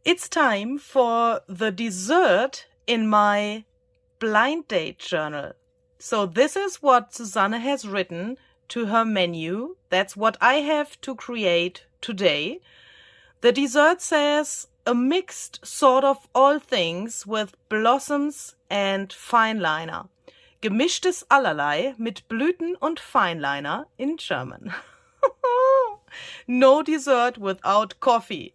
It's time for the dessert in my blind date journal. So this is what Susanne has written to her menu. That's what I have to create today. The dessert says a mixed sort of all things with blossoms and fineliner. Gemischtes allerlei mit Blüten und Fineliner in German. No dessert without coffee.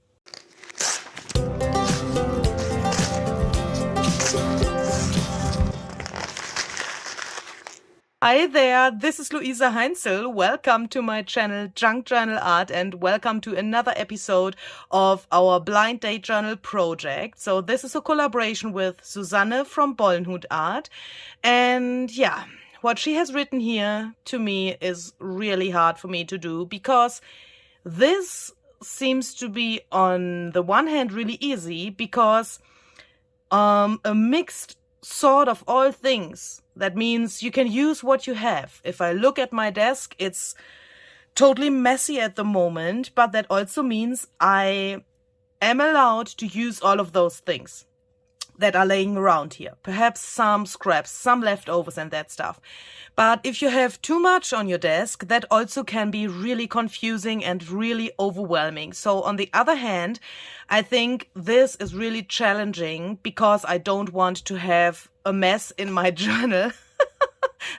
Hi there, this is Luisa Heinzel. Welcome to my channel Junk Journal Art and welcome to another episode of our blind date journal project. So this is a collaboration with Susanne from Bollenhut Art, and yeah, what she has written here to me is really hard for me to do because this seems to be on the one hand really easy because a mixed sort of all things. That means you can use what you have. If I look at my desk, it's totally messy at the moment, but that also means I am allowed to use all of those things that are laying around here. Perhaps some scraps, some leftovers and that stuff. But if you have too much on your desk, that also can be really confusing and really overwhelming. So on the other hand, I think this is really challenging because I don't want to have a mess in my journal.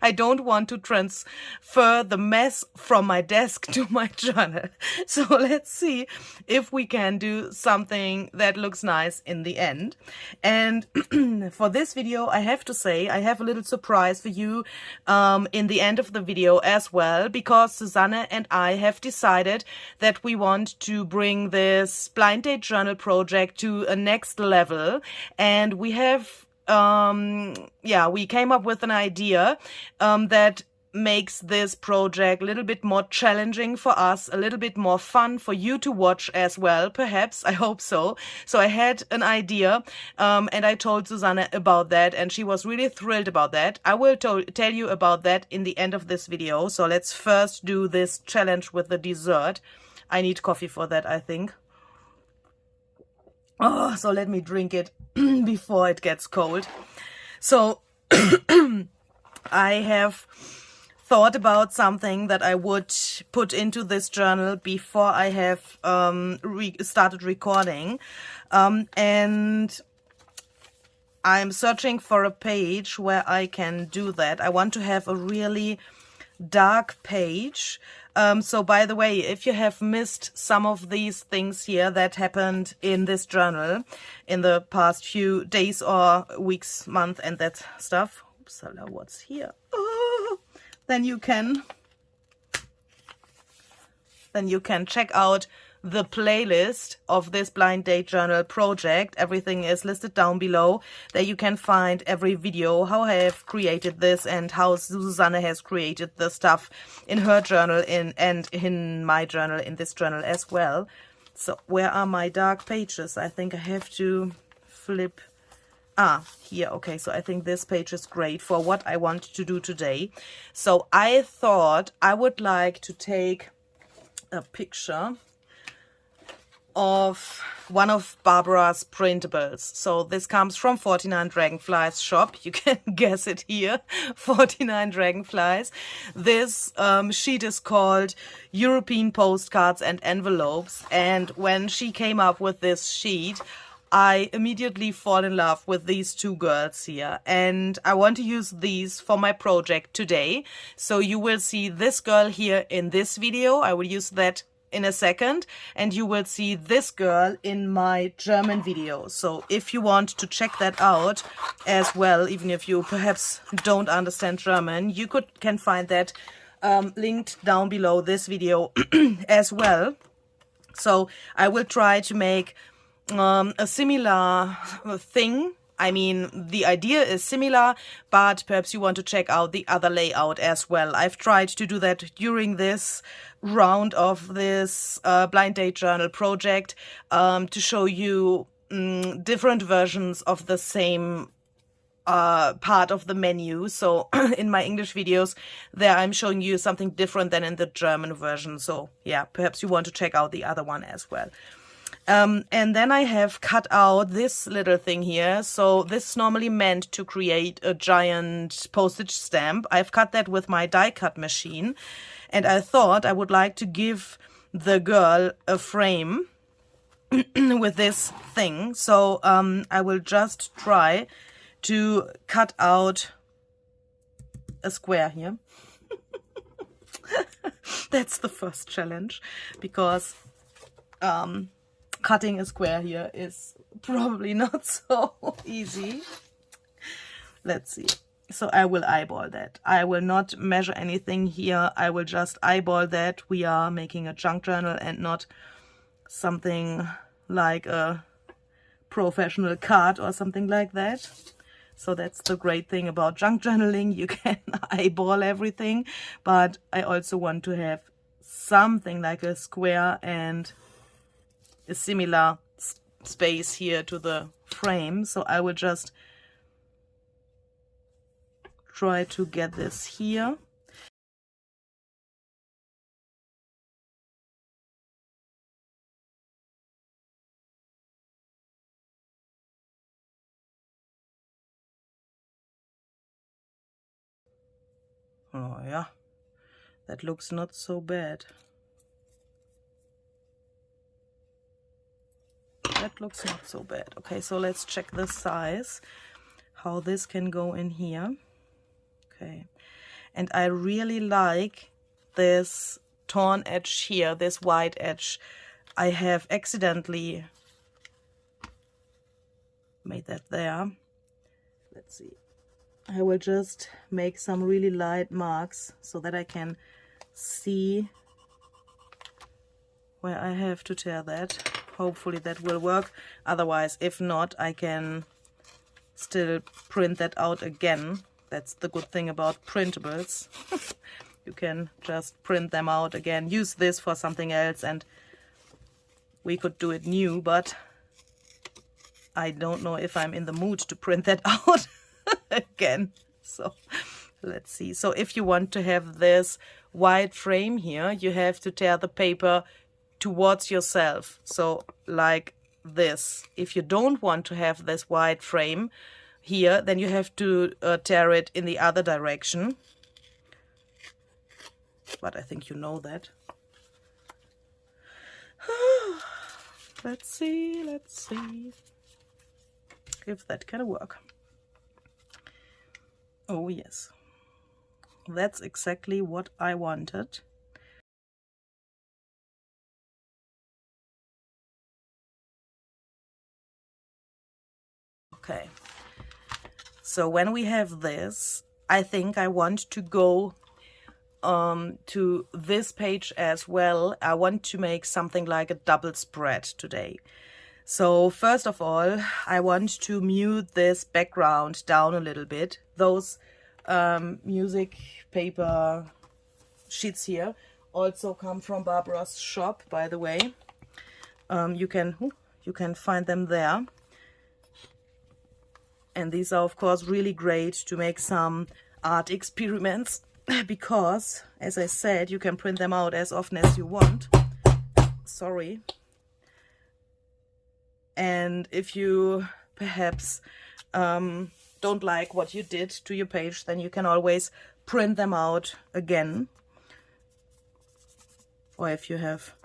I don't want to transfer the mess from my desk to my journal. So let's see if we can do something that looks nice in the end. And for this video, I have to say, I have a little surprise for you in the end of the video as well, because Susanne and I have decided that we want to bring this blind date journal project to a next level. And we have we came up with an idea that makes this project a little bit more challenging for us, a little bit more fun for you to watch as well, perhaps. I hope so. So I had an idea and I told Susanne about that and she was really thrilled about that. I will tell you about that in the end of this video. So let's first do this challenge with the dessert. I need coffee for that, I think. Oh, so let me drink it before it gets cold. So I have thought about something that I would put into this journal before I have started recording. And I'm searching for a page where I can do that. I want to have a really dark page. So by the way, if you have missed some of these things here that happened in this journal in the past few days or weeks, month and that stuff, Upsala, what's here? Oh, then you can check out the playlist of this blind date journal project. Everything is listed down below. There you can find every video, how I have created this and how Susanne has created the stuff in her journal and in my journal, in this journal as well. So where are my dark pages? I think I have to flip. Here. Okay, so I think this page is great for what I want to do today. So I thought I would like to take a picture of one of Barbara's printables. So this comes from 49 Dragonflies shop. You can guess it here, 49 Dragonflies. This sheet is called European Postcards and Envelopes. And when she came up with this sheet, I immediately fall in love with these two girls here. And I want to use these for my project today. So you will see this girl here in this video. I will use that in a second, and you will see this girl in my German video. So if you want to check that out as well, even if you perhaps don't understand German, you can find that linked down below this video as well. So I will try to make a similar thing. I mean, the idea is similar, but perhaps you want to check out the other layout as well. I've tried to do that during this round of this blind date journal project to show you different versions of the same part of the menu. So in my English videos there I'm showing you something different than in the German version. So yeah, perhaps you want to check out the other one as well. And then I have cut out this little thing here. So this is normally meant to create a giant postage stamp. I've cut that with my die cut machine. And I thought I would like to give the girl a frame with this thing. So I will just try to cut out a square here. That's the first challenge, because cutting a square here is probably not so easy. Let's see. So I will eyeball that. I will not measure anything here. I will just eyeball that. We are making a junk journal and not something like a professional card or something like that. So that's the great thing about junk journaling. You can eyeball everything, but I also want to have something like a square and a similar space here to the frame. So I will just try to get this here. Oh yeah, that looks not so bad. That looks not so bad. Okay, so let's check the size, how this can go in here. Okay, and I really like this torn edge here, this white edge. I have accidentally made that there. Let's see. I will just make some really light marks so that I can see where I have to tear that. Hopefully that will work. Otherwise, if not, I can still print that out again. That's the good thing about printables. You can just print them out again, use this for something else, and we could do it new, but I don't know if I'm in the mood to print that out again. So let's see. So if you want to have this white frame here, you have to tear the paper towards yourself, so like this. If you don't want to have this white frame here, then you have to tear it in the other direction. But I think you know that. Let's see if that can work. Oh yes, that's exactly what I wanted. Okay, so when we have this, I think I want to go to this page as well. I want to make something like a double spread today. So first of all, I want to mute this background down a little bit. Those music paper sheets here also come from Barbara's shop, by the way. You can find them there. And these are of course really great to make some art experiments, because as I said, you can print them out as often as you want. Sorry. And if you perhaps don't like what you did to your page, then you can always print them out again. Or if you have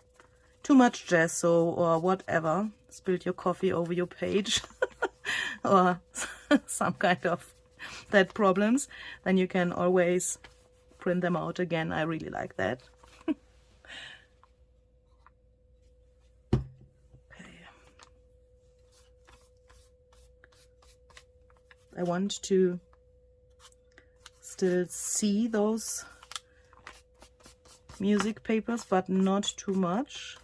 too much gesso or whatever, spilled your coffee over your page or some kind of that problems, then you can always print them out again. I really like that. I want to still see those music papers, but not too much.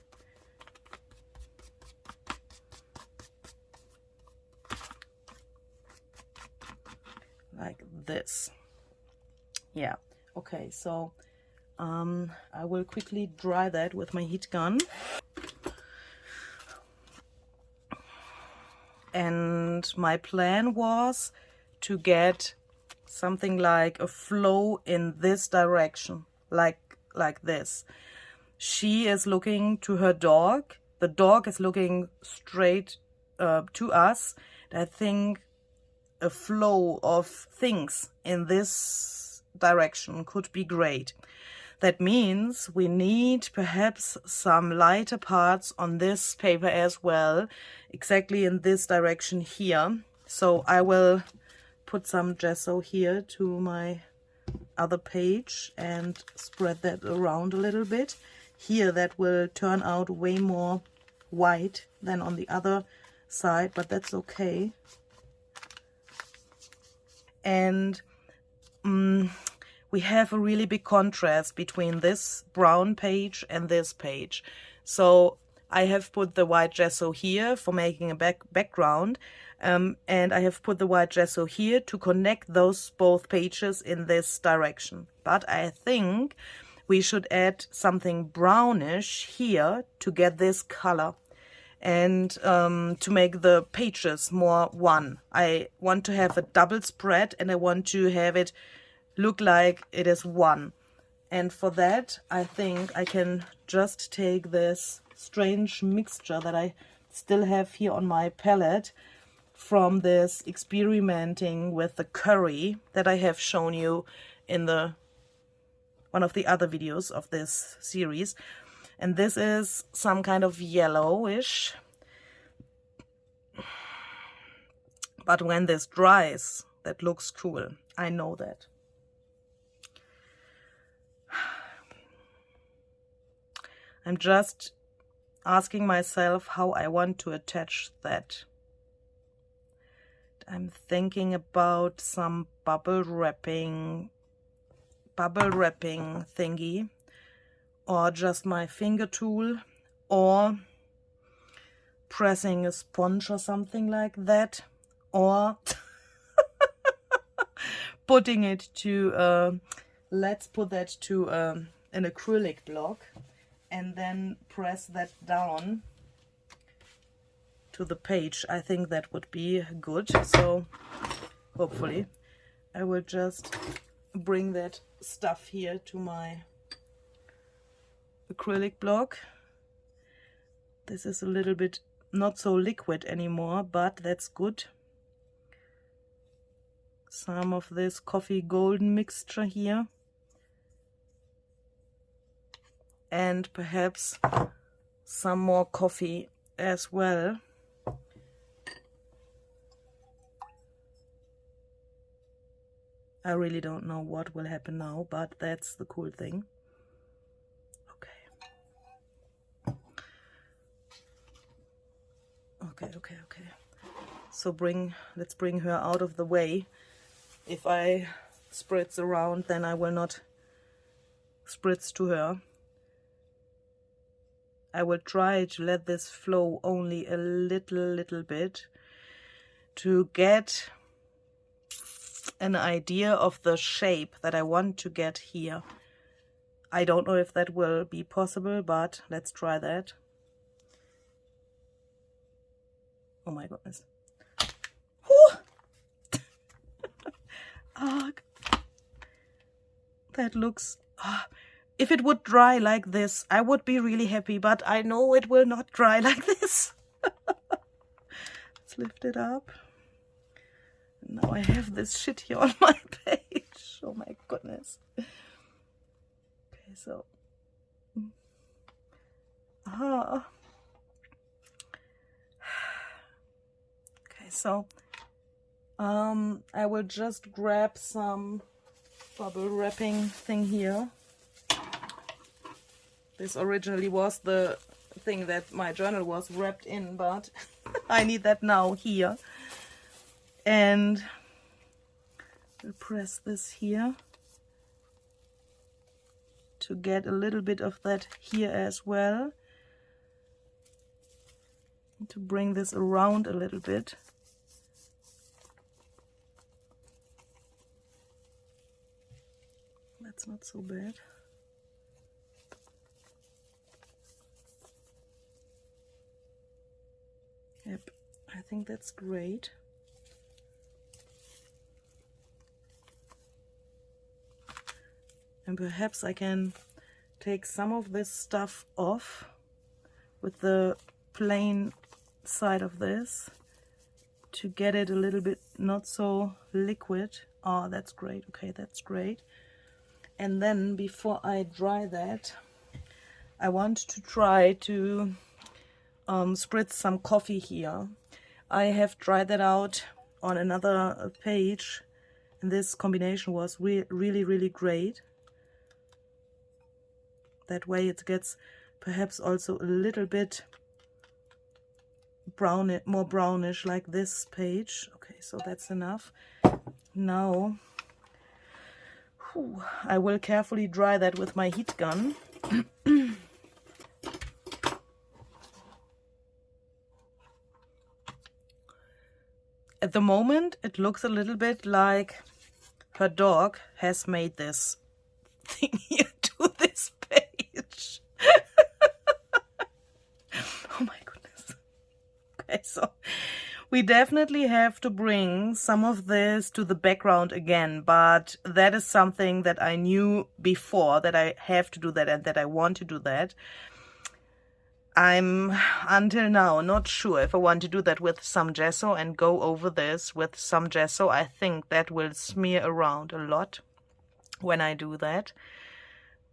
Like this. Yeah, okay, so I will quickly dry that with my heat gun. And my plan was to get something like a flow in this direction, like this. She is looking to her dog. the dog is looking straight to us. I think a flow of things in this direction could be great. That means we need perhaps some lighter parts on this paper as well, exactly in this direction here. So I will put some gesso here to my other page and spread that around a little bit. Here that will turn out way more white than on the other side, but that's okay. And we have a really big contrast between this brown page and this page. So I have put the white gesso here for making a background, and I have put the white gesso here to connect those both pages in this direction. But I think we should add something brownish here to get this color and to make the pages more one. I want to have a double spread and I want to have it look like it is one. And for that, I think I can just take this strange mixture that I still have here on my palette from this experimenting with the curry that I have shown you in one of the other videos of this series. And this is some kind of yellowish. But when this dries, that looks cool. I know that. I'm just asking myself how I want to attach that. I'm thinking about some bubble wrapping thingy, or just my finger tool, or pressing a sponge or something like that, or putting it to, let's put that to an acrylic block and then press that down to the page. I think that would be good. So hopefully I will just bring that stuff here to my acrylic block. This is a little bit not so liquid anymore, but that's good. Some of this coffee golden mixture here, and perhaps some more coffee as well. I really don't know what will happen now, but that's the cool thing. Okay. So let's bring her out of the way. If I spritz around, then I will not spritz to her. I will try to let this flow only a little bit to get an idea of the shape that I want to get here. I don't know if that will be possible, but let's try that. Oh my goodness. That looks... if it would dry like this, I would be really happy, but I know it will not dry like this. Let's lift it up. Now I have this shit here on my page. Oh my goodness. Okay, so... Okay, so... I will just grab some bubble wrapping thing here. This originally was the thing that my journal was wrapped in, but I need that now here. And we'll press this here to get a little bit of that here as well. And to bring this around a little bit. That's not so bad. Yep, I think that's great. And perhaps I can take some of this stuff off with the plain side of this to get it a little bit not so liquid. Oh, that's great. Okay, that's great. And then before I dry that, I want to try to spritz some coffee here. I have tried that out on another page, and this combination was really great. That way it gets perhaps also a little bit brown, more brownish, like this page. Okay, so that's enough. Now I will carefully dry that with my heat gun. At the moment it looks a little bit like her dog has made this thing here to this page. Oh my goodness. Okay, so we definitely have to bring some of this to the background again, but that is something that I knew before, that I have to do that and that I want to do that. I'm until now not sure if I want to do that with some gesso and go over this with some gesso. I think that will smear around a lot when I do that,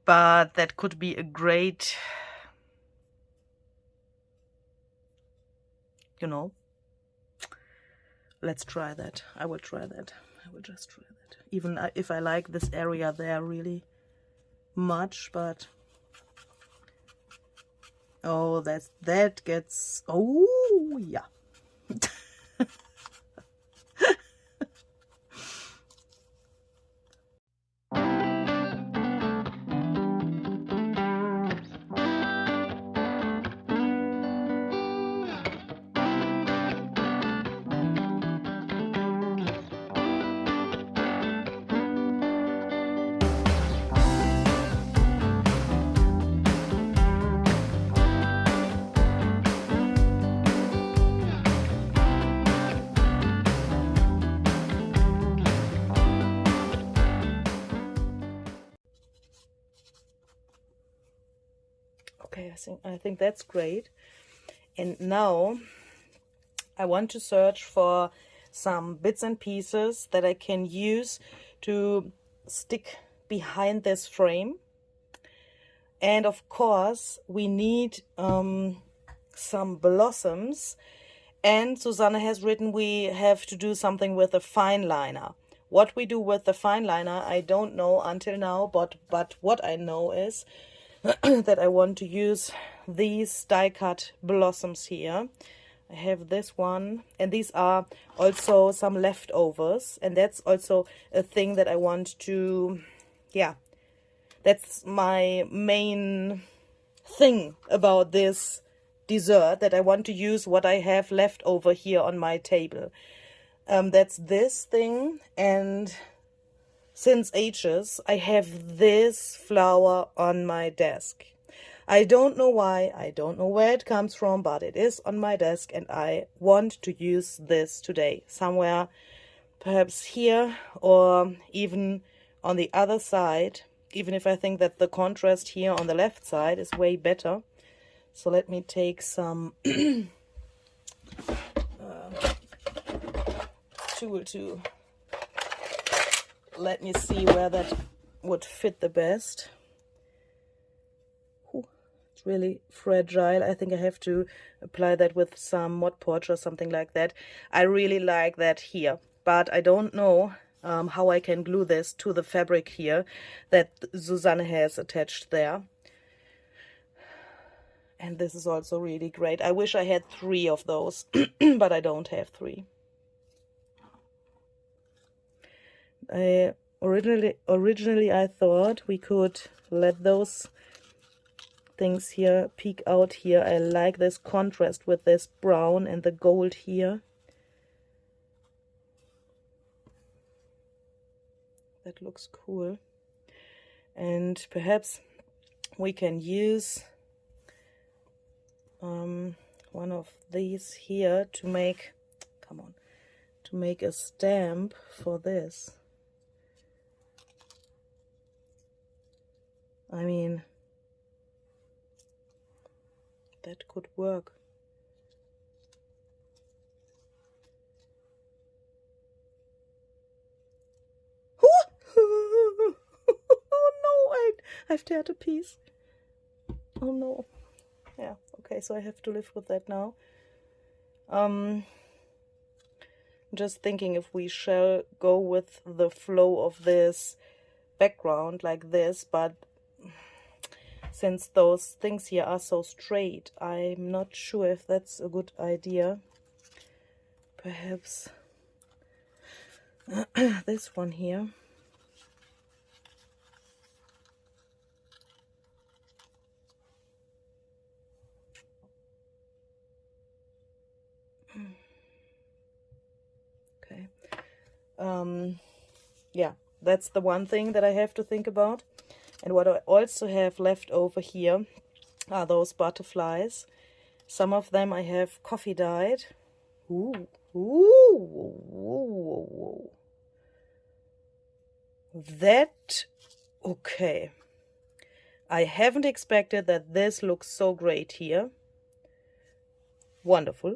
but that could be a great, you know, let's try that. I will try that. I will just try that. Even if I like this area there really much, but oh, that gets, oh yeah. Okay, I think that's great. And now I want to search for some bits and pieces that I can use to stick behind this frame. And of course we need some blossoms, and Susanne has written we have to do something with a fineliner. What we do with the fineliner I don't know until now, but what I know is that I want to use these die cut blossoms here. I have this one, and these are also some leftovers, and that's also a thing that I want to, yeah, that's my main thing about this dessert, that I want to use what I have left over here on my table. That's this thing, and since ages I have this flower on my desk. I don't know why, I don't know where it comes from, but it is on my desk, and I want to use this today somewhere, perhaps here or even on the other side, even if I think that the contrast here on the left side is way better. So let me take some tool to let me see where that would fit the best. Ooh, it's really fragile. I think I have to apply that with some Mod Podge or something like that. I really like that here, but I don't know how I can glue this to the fabric here that Susanne has attached there. And this is also really great. I wish I had 3 of those, but I don't have 3. Originally I thought we could let those things here peek out here. I like this contrast with this brown and the gold here. That looks cool. And perhaps we can use one of these here to make, to make a stamp for this. I mean, that could work. I've teared a piece. Oh no. Yeah, okay, so I have to live with that now. Just thinking if we shall go with the flow of this background like this, but since those things here are so straight, I'm not sure if that's a good idea. Perhaps this one here. Okay. Yeah, that's the one thing that I have to think about. And what I also have left over here are those butterflies. Some of them I have coffee dyed. Ooh, ooh, ooh. That, okay. I haven't expected that this looks so great here. Wonderful.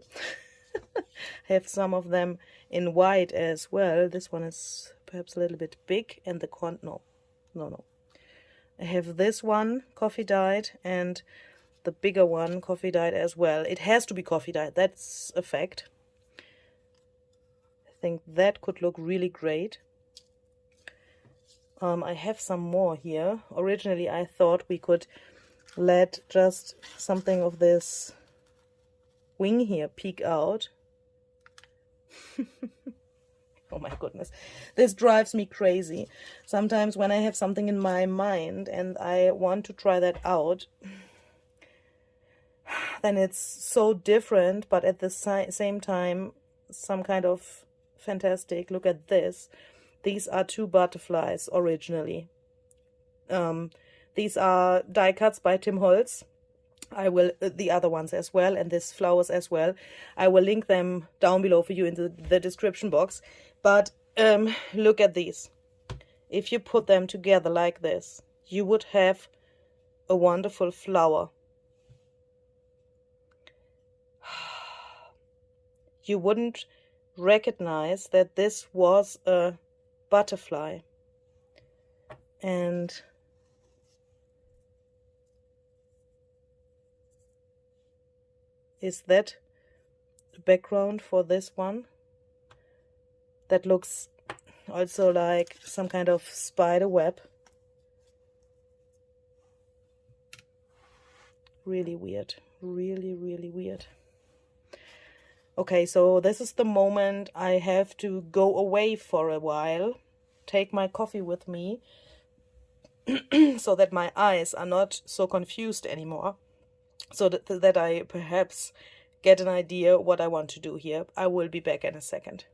I have some of them in white as well. This one is perhaps a little bit big, and the no. I have this one coffee dyed and the bigger one coffee dyed as well. It has to be coffee dyed, that's a fact. I think that could look really great. I have some more here. Originally I thought we could let just something of this wing here peek out. Oh my goodness, this drives me crazy. Sometimes when I have something in my mind and I want to try that out, then it's so different, but at the same time, some kind of fantastic. Look at this. These are 2 butterflies originally. These are die cuts by Tim Holtz. I will, the other ones as well, and this flowers as well. I will link them down below for you in the description box. But look at these. If you put them together like this, you would have a wonderful flower. You wouldn't recognize that this was a butterfly. And is that the background for this one? That looks also like some kind of spider web. Really weird. Really, really weird. Okay, so this is the moment I have to go away for a while, take my coffee with me, so that my eyes are not so confused anymore, so that I perhaps get an idea what I want to do here. I will be back in a second.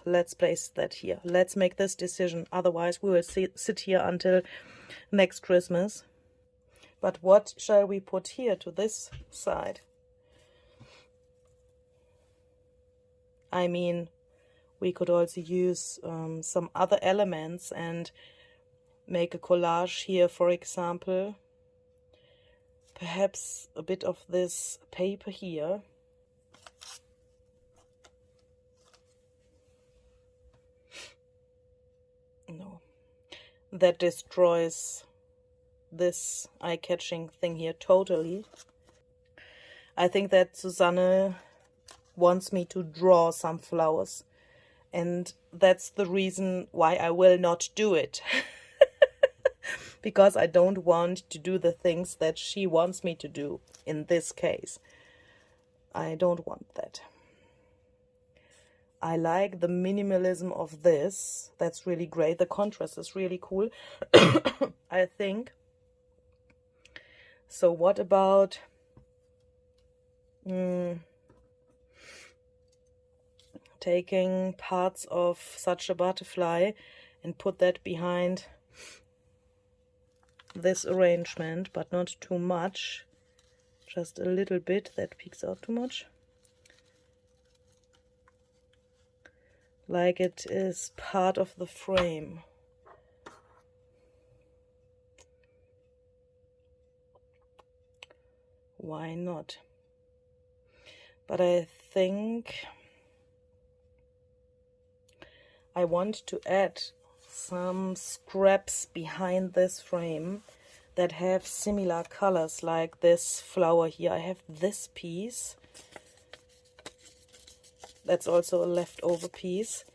Let's place that here. Let's make this decision. Otherwise, we will sit here until next Christmas. But what shall we put here to this side? I mean, we could also use some other elements and make a collage here, for example. Perhaps a bit of this paper here. No, that destroys this eye-catching thing here totally. I think that Susanne wants me to draw some flowers, and that's the reason why I will not do it. Because I don't want to do the things that she wants me to do in this case. I don't want that. I like the minimalism of this. That's really great. The contrast is really cool, I think. So what about taking parts of such a butterfly and put that behind this arrangement, but not too much. Just a little bit that peeks out too much. Like it is part of the frame. Why not? But I think I want to add some scraps behind this frame that have similar colors, like this flower here. I have this piece. That's also a leftover piece.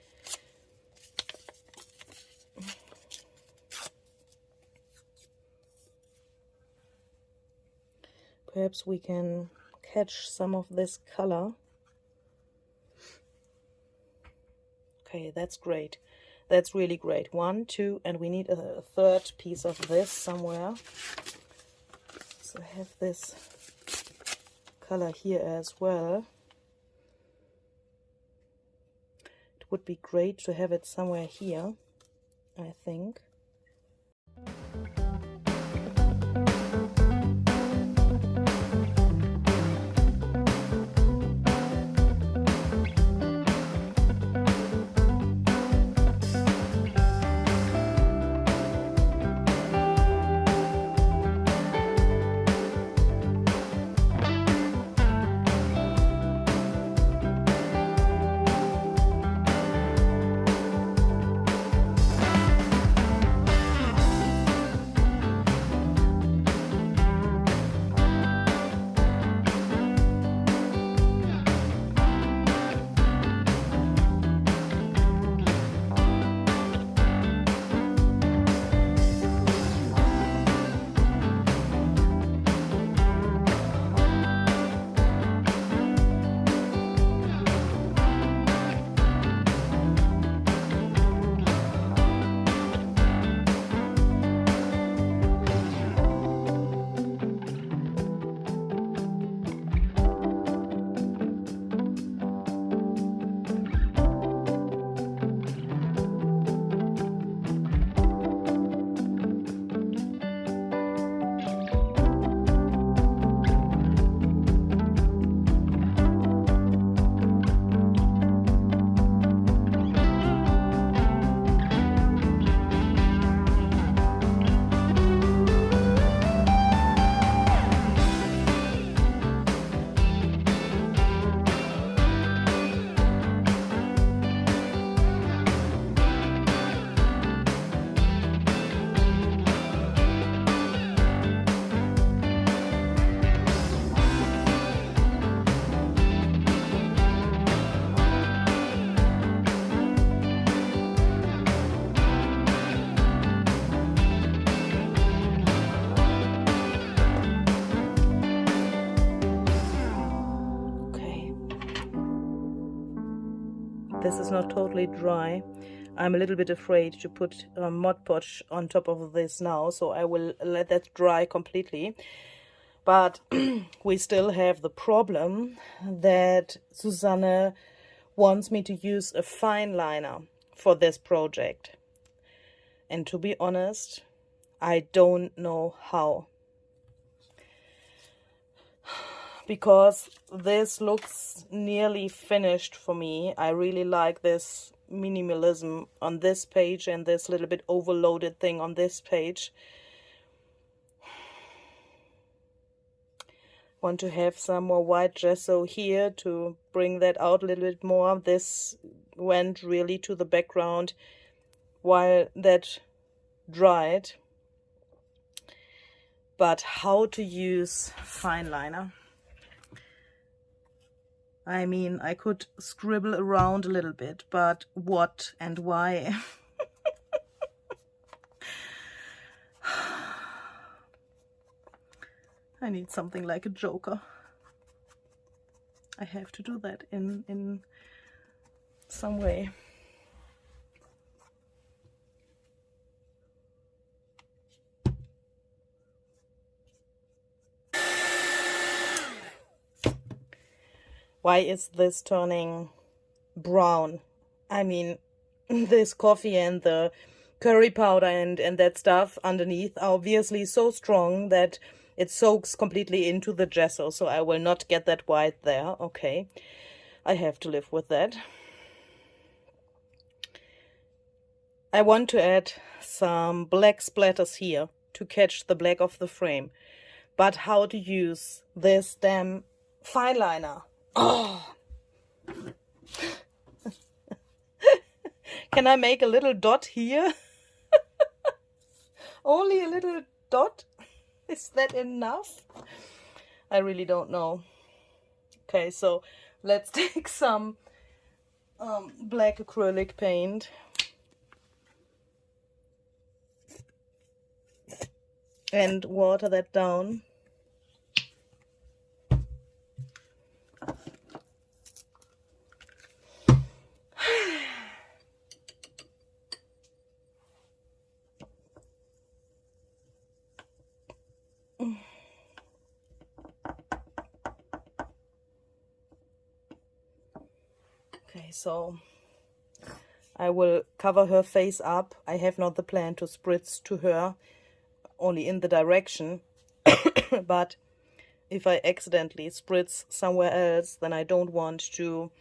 Perhaps we can catch some of this color. Okay, that's great. That's really great. 1, 2, and we need a third piece of this somewhere. So I have this color here as well. It would be great to have it somewhere here, I think. This is not totally dry. I'm a little bit afraid to put Mod Podge on top of this now, so I will let that dry completely. But we still have the problem that Susanne wants me to use a fineliner for this project. And to be honest, I don't know how. Because this looks nearly finished for me. I really like this minimalism on this page and this little bit overloaded thing on this page. Want to have some more white gesso here to bring that out a little bit more. This went really to the background while that dried. But how to use fineliner? I mean, I could scribble around a little bit, but what and why? I need something like a joker. I have to do that in some way. Why is this turning brown? I mean, this coffee and the curry powder and that stuff underneath are obviously so strong that it soaks completely into the gesso, so I will not get that white there. Okay, I have to live with that. I want to add some black splatters here to catch the black of the frame. But how to use this damn fineliner? Oh! Can I make a little dot here? Only a little dot? Is that enough? I really don't know. Okay, so let's take some black acrylic paint. And water that down. Okay, so I will cover her face up. I have not the plan to spritz to her, only in the direction. But if I accidentally spritz somewhere else, then I don't want to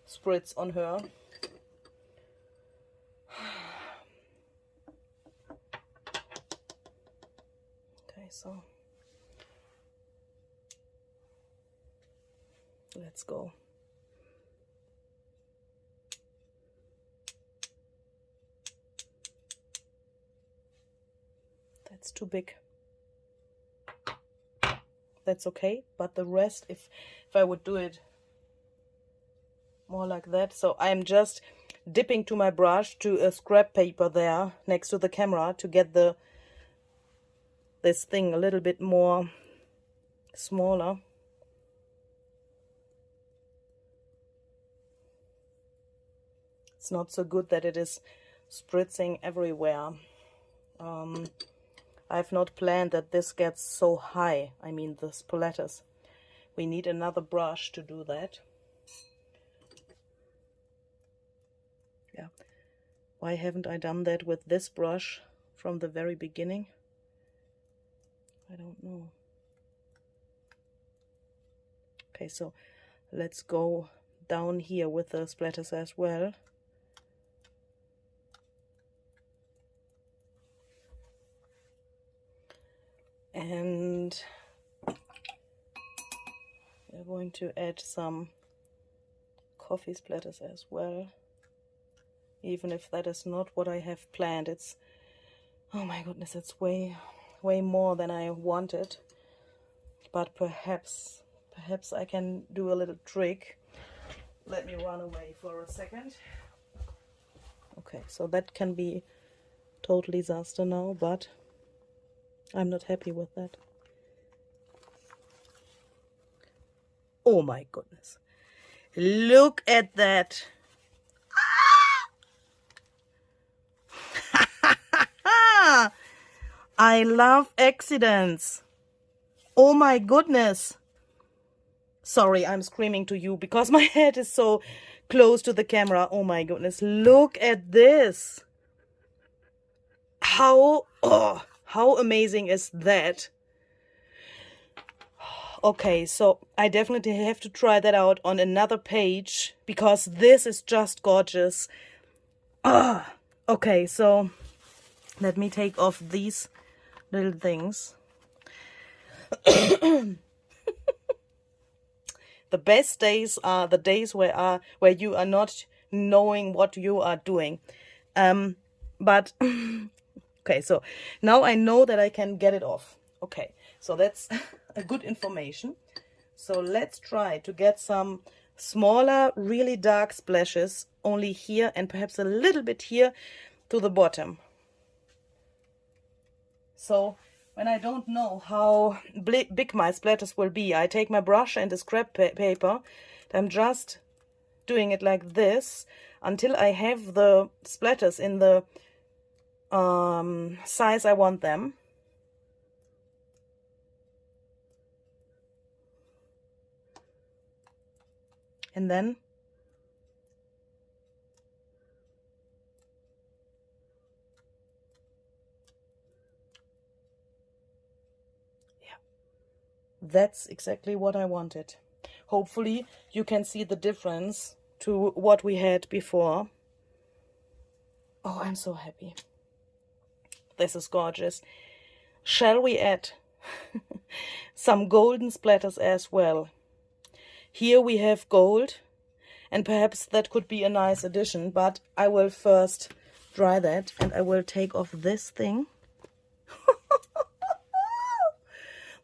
spritz on her. Okay, so let's go. That's too big. That's okay, but the rest, if I would do it more like that. So I'm just dipping to my brush to a scrap paper there next to the camera to get this thing a little bit more smaller. It's not so good that it is spritzing everywhere. I've not planned that this gets so high. I mean, the splatters. We need another brush to do that. Yeah. Why haven't I done that with this brush from the very beginning? I don't know. Okay, so let's go down here with the splatters as well. And we're going to add some coffee splatters as well, even if that is not what I have planned. It's, oh my goodness, it's way more than I wanted. But perhaps I can do a little trick. Let me run away for a second. Okay, so that can be total disaster now, but I'm not happy with that. Oh my goodness. Look at that. I love accidents. Oh my goodness. Sorry, I'm screaming to you because my head is so close to the camera. Oh my goodness. Look at this. How amazing is that? Okay, so I definitely have to try that out on another page because this is just gorgeous. Okay, so let me take off these little things. The best days are the days where you are not knowing what you are doing. But okay, so now I know that I can get it off. Okay, so that's a good information. So let's try to get some smaller, really dark splashes only here and perhaps a little bit here to the bottom. So when I don't know how big my splatters will be, I take my brush and a scrap paper. I'm just doing it like this until I have the splatters in the size I want them. And then that's exactly what I wanted. Hopefully you can see the difference to what we had before. Oh, I'm so happy. This is gorgeous. Shall we add some golden splatters as well? Here we have gold, and perhaps that could be a nice addition, but I will first dry that, and I will take off this thing.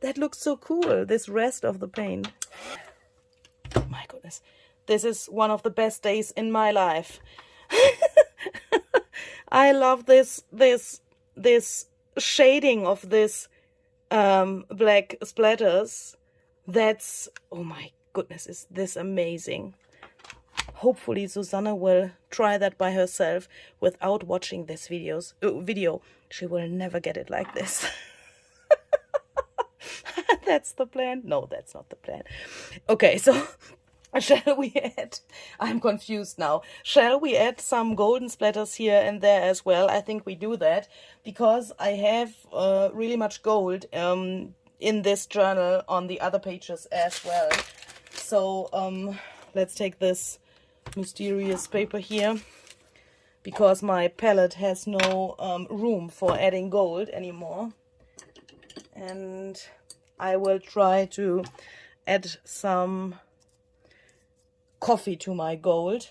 That looks so cool, this rest of the paint. Oh my goodness, this is one of the best days in my life. I love this shading of this black splatters. That's, oh my goodness, is this amazing. Hopefully Susanne will try that by herself without watching this video. She will never get it like this. That's the plan. No, that's not the plan. Okay, so shall we add, I'm confused now. Shall we add some golden splatters here and there as well? I think we do that because I have really much gold in this journal on the other pages as well. So let's take this mysterious paper here, because my palette has no room for adding gold anymore. And I will try to add some coffee to my gold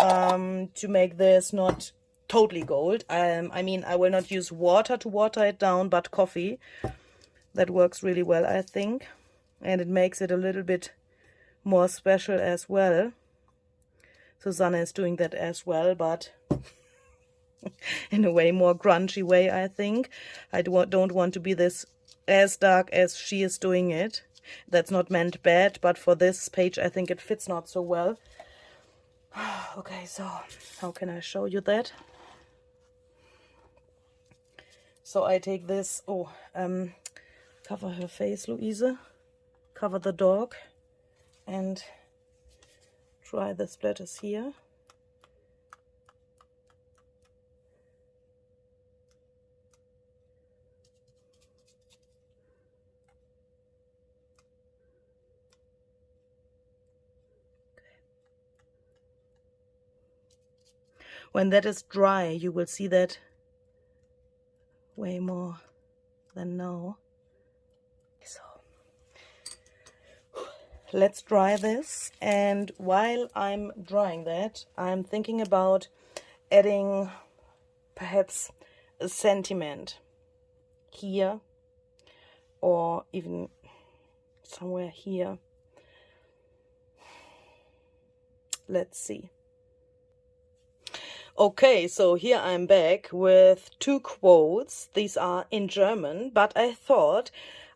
to make this not totally gold. I mean, I will not use water to water it down, but coffee. That works really well, I think. And it makes it a little bit more special as well. Susanne is doing that as well, but in a way more grungy way, I think. I don't want to be this as dark as she is doing it. That's not meant bad, but for this page I think it fits not so well. Okay, so how can I show you that? So I take this, cover her face, Louise, cover the dog, and try the splatters here. When that is dry, you will see that way more than now. So let's dry this, and while I'm drying that, I'm thinking about adding perhaps a sentiment here, or even somewhere here. Let's see. Okay, so here I'm back with two quotes. These are in German, but I thought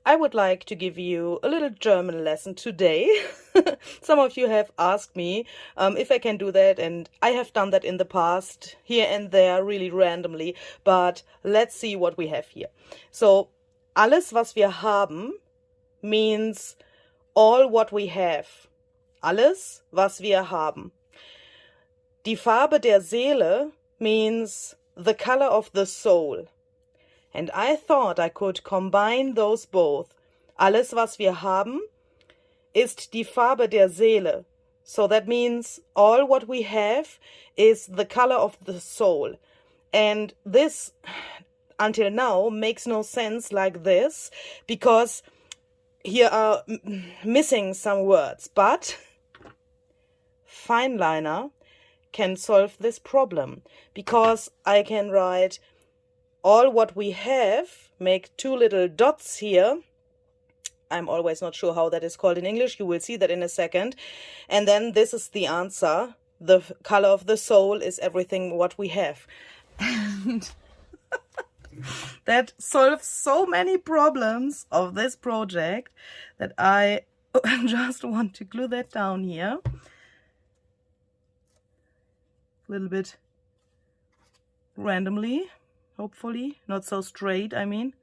I would like to give you a little German lesson today. Some of you have asked me if I can do that, and I have done that in the past, here and there, really randomly, but let's see what we have here. So, alles was wir haben means all what we have. Alles was wir haben. Die Farbe der Seele means the color of the soul. And I thought I could combine those both. Alles, was wir haben, ist die Farbe der Seele. So that means all what we have is the color of the soul. And this, until now, makes no sense like this, because here are missing some words. But fineliner can solve this problem, because I can write all what we have, make two little dots here. I'm always not sure how that is called in English. You will see that in a second. And then this is the answer. The color of the soul is everything what we have. And that solves so many problems of this project that I just want to glue that down here. A little bit randomly, hopefully, not so straight, I mean.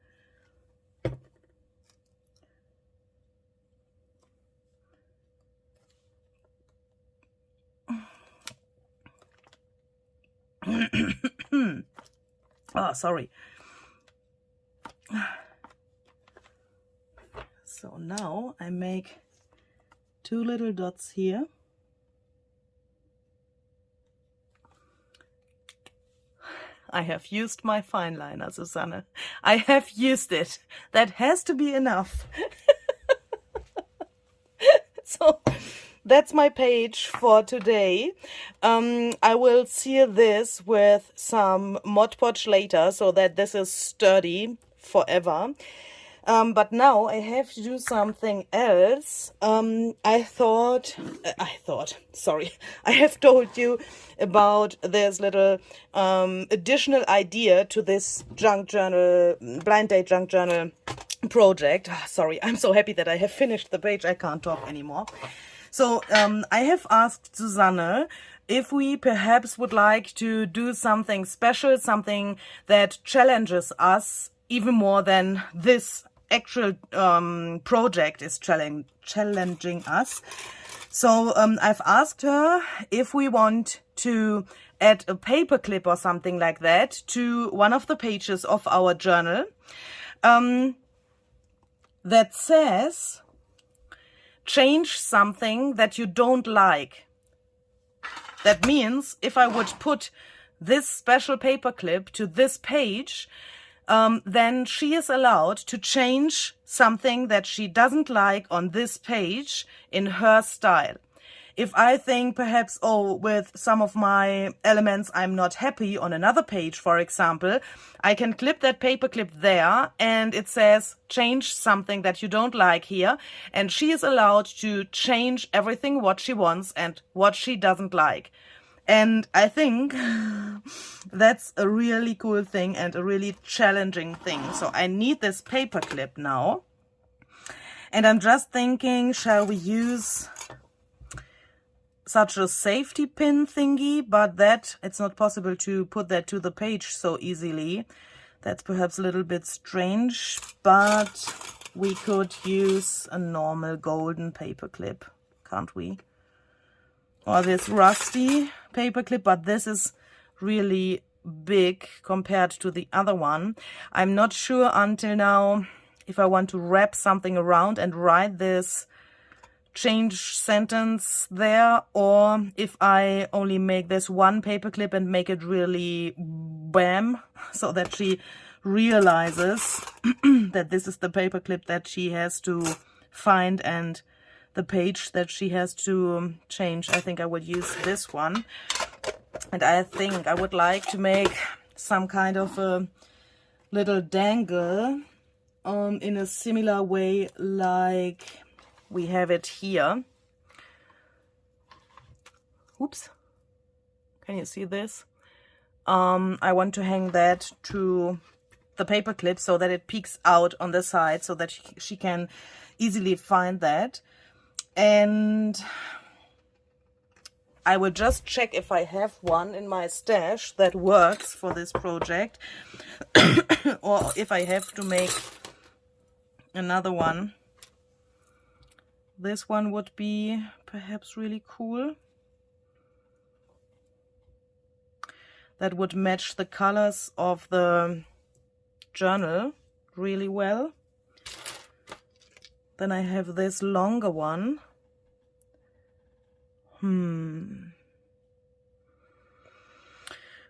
Oh, sorry. now I make 2 little dots here. I have used my fineliner, Susanne. I have used it. That has to be enough. So that's my page for today. I will seal this with some Mod Podge later so that this is sturdy forever. But now I have to do something else. I have told you about this little additional idea to this junk journal, blind date junk journal project. Sorry, I'm so happy that I have finished the page. I can't talk anymore. So I have asked Susanne if we perhaps would like to do something special, something that challenges us even more than this actual project is challenging us. So I've asked her if we want to add a paperclip or something like that to one of the pages of our journal that says, change something that you don't like. That means if I would put this special paperclip to this page, then she is allowed to change something that she doesn't like on this page in her style. If I think perhaps, oh, with some of my elements I'm not happy on another page, for example, I can clip that paperclip there and it says change something that you don't like here, and she is allowed to change everything what she wants and what she doesn't like. And I think that's a really cool thing and a really challenging thing. So I need this paperclip now. And I'm just thinking, shall we use such a safety pin thingy? But that, it's not possible to put that to the page so easily. That's perhaps a little bit strange, but we could use a normal golden paperclip, can't we? Or this rusty paperclip, but this is really big compared to the other one. I'm not sure until now if I want to wrap something around and write this change sentence there, or if I only make this one paperclip and make it really bam, so that she realizes that this is the paperclip that she has to find and the page that she has to change. I think I would use this one. And I think I would like to make some kind of a little dangle in a similar way like we have it here. Oops. Can you see this? I want to hang that to the paper clip so that it peeks out on the side so that she can easily find that. And I will just check if I have one in my stash that works for this project or if I have to make another one. This one would be perhaps really cool. That would match the colors of the journal really well. Then I have this longer one.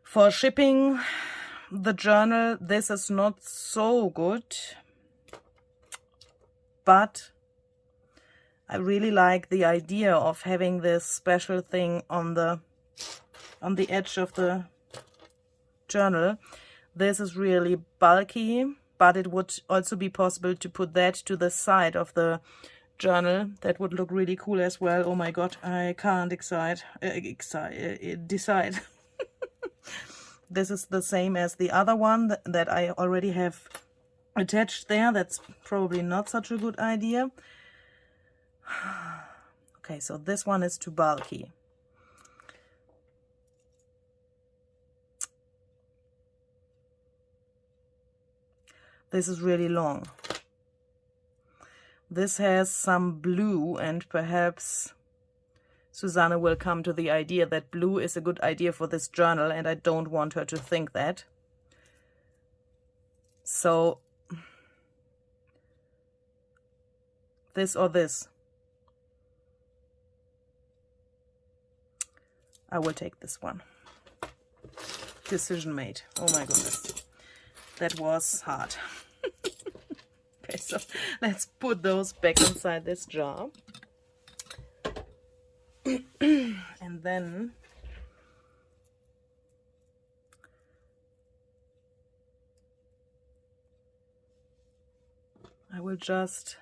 For shipping the journal, this is not so good, but I really like the idea of having this special thing on the edge of the journal. This is really bulky, but it would also be possible to put that to the side of the journal. That would look really cool as well. Oh my god, I can't decide. This is the same as the other one that I already have attached there. That's probably not such a good idea. Okay, so this one is too bulky. This is really long. This has some blue, and perhaps Susanne will come to the idea that blue is a good idea for this journal, and I don't want her to think that. So this or this. I will take this one. Decision made. Oh my goodness. That was hard. Okay, so let's put those back inside this jar. And then I will just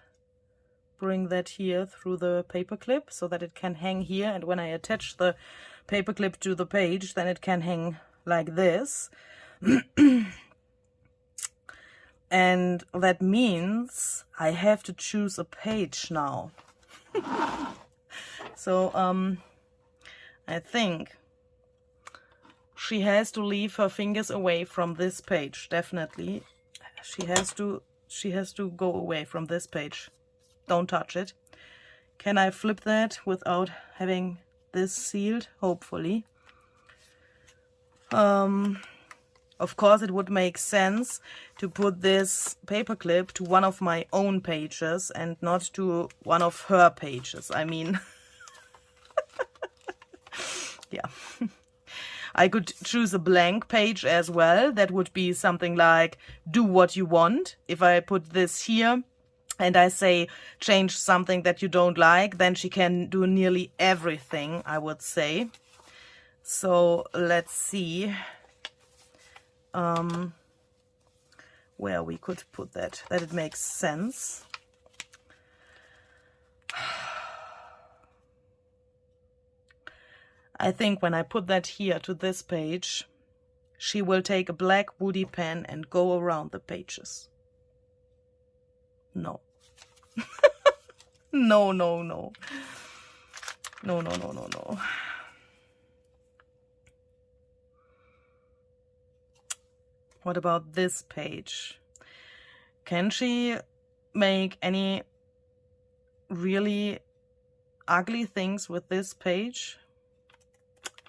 bring that here through the paper clip so that it can hang here, and when I attach the paper clip to the page, then it can hang like this. And that means I have to choose a page now. So I think she has to leave her fingers away from this page, definitely. She has to go away from this page. Don't touch it. Can I flip that without having this sealed? Hopefully. Of course, it would make sense to put this paperclip to one of my own pages and not to one of her pages. I mean, yeah. I could choose a blank page as well. That would be something like, do what you want. If I put this here and I say, change something that you don't like, then she can do nearly everything, I would say. So let's see where we could put that it makes sense. I think when I put that here to this page, she will take a black woody pen and go around the pages. No. No, no, no. No, no, no, no, no. What about this page? Can she make any really ugly things with this page?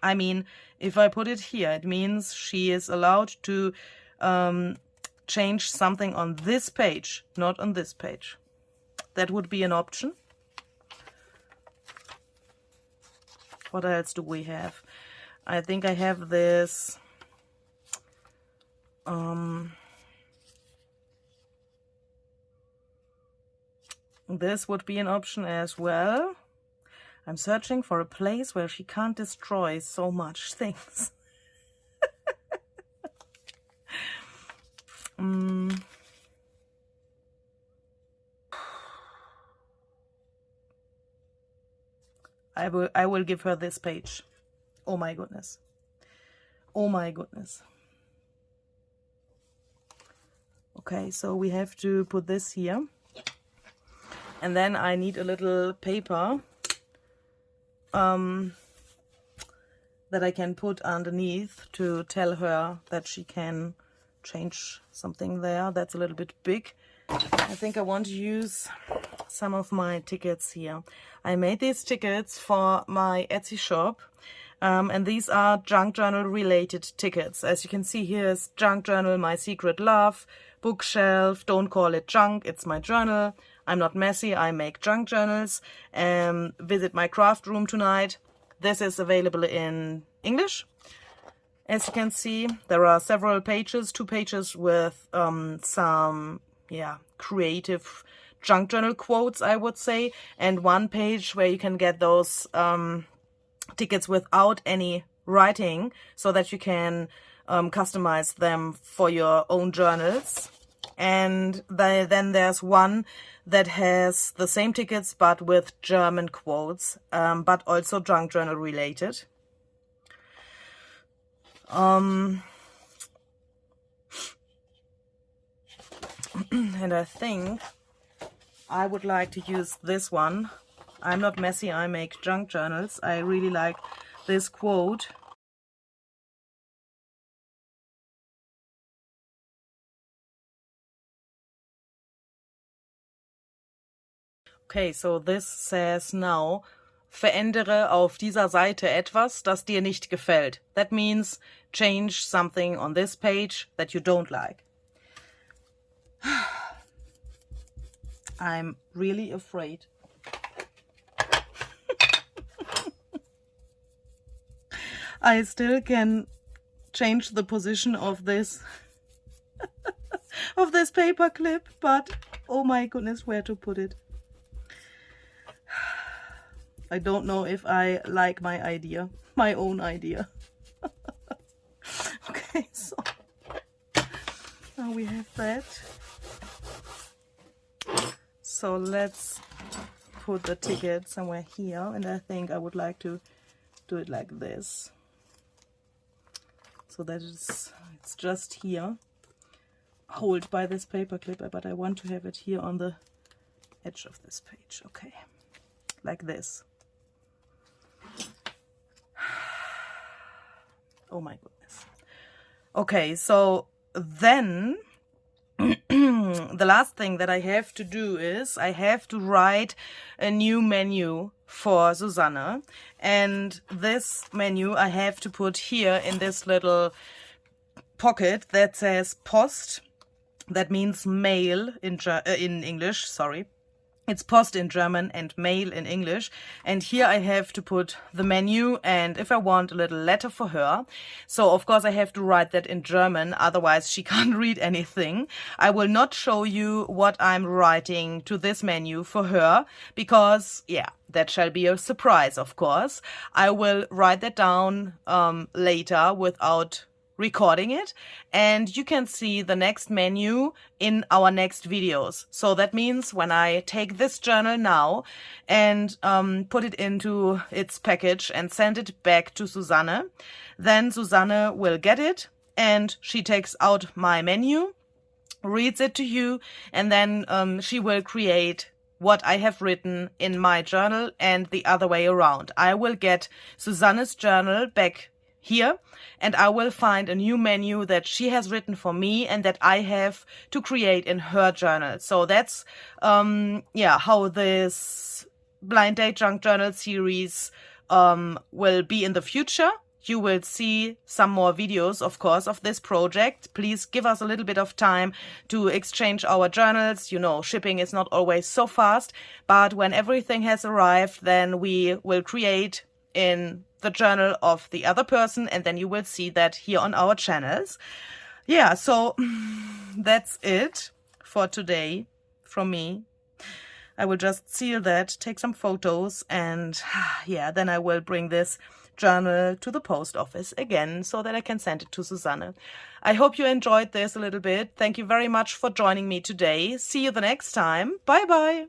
I mean, if I put it here, it means she is allowed to change something on this page, not on this page. That would be an option. What else do we have? I think I have this this would be an option as well. I'm searching for a place where she can't destroy so much things. I will give her this page. Oh my goodness. Oh my goodness. Okay, so we have to put this here. And then I need a little paper that I can put underneath to tell her that she can change something there. That's a little bit big. I think I want to use some of my tickets here. I made these tickets for my Etsy shop, and these are junk journal related tickets. As you can see, here's junk journal, my secret love, bookshelf, don't call it junk, it's my journal. I'm not messy, I make junk journals. Visit my craft room tonight. This is available in English. As you can see, there are several pages, 2 pages with some creative junk journal quotes, I would say, and 1 page where you can get those tickets without any writing, so that you can customize them for your own journals. And then there's one that has the same tickets but with German quotes, but also junk journal related. And I think I would like to use this one. I'm not messy, I make junk journals. I really like this quote. Okay, so this says now, verändere auf dieser Seite etwas, das dir nicht gefällt. That means change something on this page that you don't like. I'm really afraid. I still can change the position of this of this paper clip, but oh my goodness, where to put it. I don't know if I like my idea, my own idea. Okay, so now we have that. So let's put the ticket somewhere here, and I think I would like to do it like this, so that it's just here, hold by this paper clip, but I want to have it here on the edge of this page. Okay, like this. Oh my goodness. Okay, so then the last thing that I have to do is I have to write a new menu for Susanne, and this menu I have to put here in this little pocket that says Post. That means mail in English, sorry. It's Post in German and mail in English. And here I have to put the menu, and if I want a little letter for her. So of course I have to write that in German, otherwise she can't read anything. I will not show you what I'm writing to this menu for her, because yeah, that shall be a surprise, of course. I will write that down later without recording it, and you can see the next menu in our next videos. So that means when I take this journal now and put it into its package and send it back to Susanne, then Susanne will get it and she takes out my menu, reads it to you, and then she will create what I have written in my journal and the other way around. I will get Susanne's journal back here, and I will find a new menu that she has written for me and that I have to create in her journal. So that's yeah, how this Blind Date Junk Journal series will be in the future. You will see some more videos, of course, of this project. Please give us a little bit of time to exchange our journals. You know, shipping is not always so fast, but when everything has arrived, then we will create in the journal of the other person, and then you will see that here on our channels. Yeah, so that's it for today from me. I will just seal that, take some photos, and yeah, then I will bring this journal to the post office again so that I can send it to Susanne. I hope you enjoyed this a little bit. Thank you very much for joining me today. See you the next time. Bye bye.